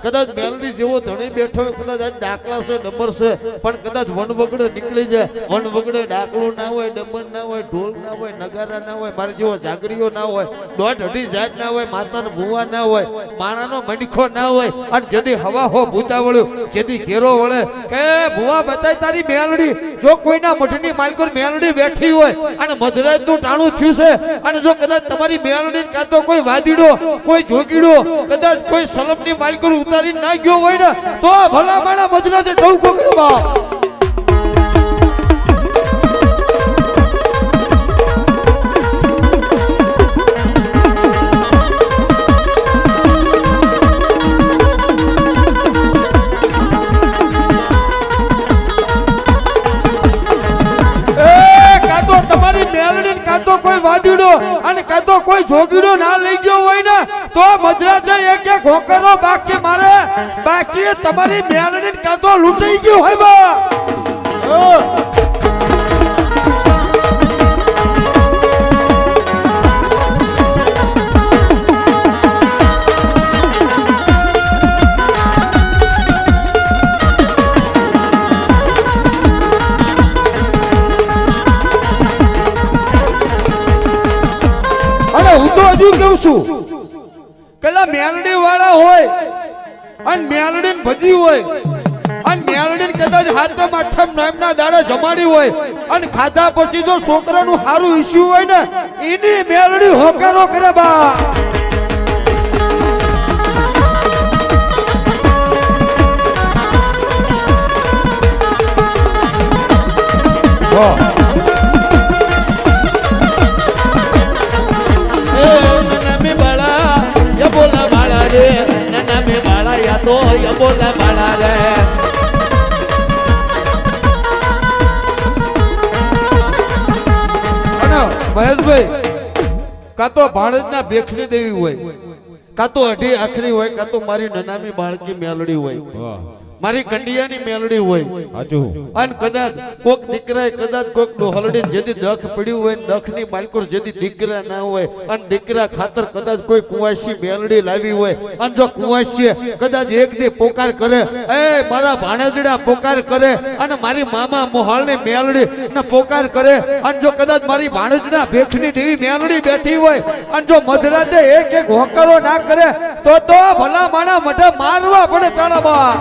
કદાચ મેલડી જેવો ધણી બેઠો હોય, કદાચ આજ ડાકલા છે ડબર છે, પણ કદાચ વનવગડે નીકળી જાય, વનવગડે ડાકલું ના હોય, ડબર ના હોય, ઢોલ ના હોય, નગારા ના હોય, મારી જેવો જાગરીઓ ના હોય, દોઢ અઢી જાત ના હોય, માતાનો ભૂવા ના હોય, માણાનો મણખો ના હોય, અને જેદી હવા હો ભૂતા વળ્યું, જેદી ઘેરો વળે કે ભૂવા બતાય તારી મેલડી. જો કોઈના મઠની માલકોર મેલડી બેઠી હોય અને મધરાજનું ટાણું થયું છે, અને જો કદાચ તમારી મેલડી કાં તો કોઈ વાદીડો, કોઈ જોગીડો, કદાચ કોઈ સલમની માલકોર ઉતારી ના ગયો હોય ને, તો ભલા માણા મધરાજે ટવકો કરવા. કોઈ જોગીડો ના લઈ ગયો હોય ને, તો મધરાજે એક એક હોકરો બાકી મારે, બાકી તમારી મેલડી કાતો લૂંટાઈ ગયો હોય બા. હું તો હજુ કહું છું, પેલા મેલડી વાળા હોય અને મેલડી ભજી હોય, અને મેલડી કદાચ હાથમ આઠમ નામના દાડા જમાડી હોય, અને ખાધા પછી જો છોકરાનું સારું ઈશ્યુ હોય ને, એની મેલડી હોકારો કરે બા. બોલા બાળા રે નાના મે બાળા યા તો બોલા બાળા રે. અને મહેશભાઈ કાં તો ભાણેજના બેખરી દેવી હોય, કાં તો અઢી આખરી હોય, કાં તો મારી નનામી બાળકી મેલડી હોય, મારી કંડિયાની મેલડી હોય. અને કદાચ કોક દીકરાએ કદાચ કોક ડોહલડી જેદી દખ પડ્યું હોય, દખની માલકોર જેદી દીકરા ના હોય, અને દીકરા ખાતર કદાચ કોઈ કુવાસી મેલડી લાવી હોય, અને જો કુવાસી કદાચ એકની પોકાર કરે, એ મારા ભાણેજડા પોકાર કરે, અને મારી મામા મોહાળની મેલડી ને પોકાર કરે, અને જો કદાચ મારી ભાણેજના ભેખની દેવી મેલડી બેઠી હોય, અને જો મધરાતે એક એક હોકરો ના કરે, તો ભલા માણા મઢે મારવા પડે તાળાબા.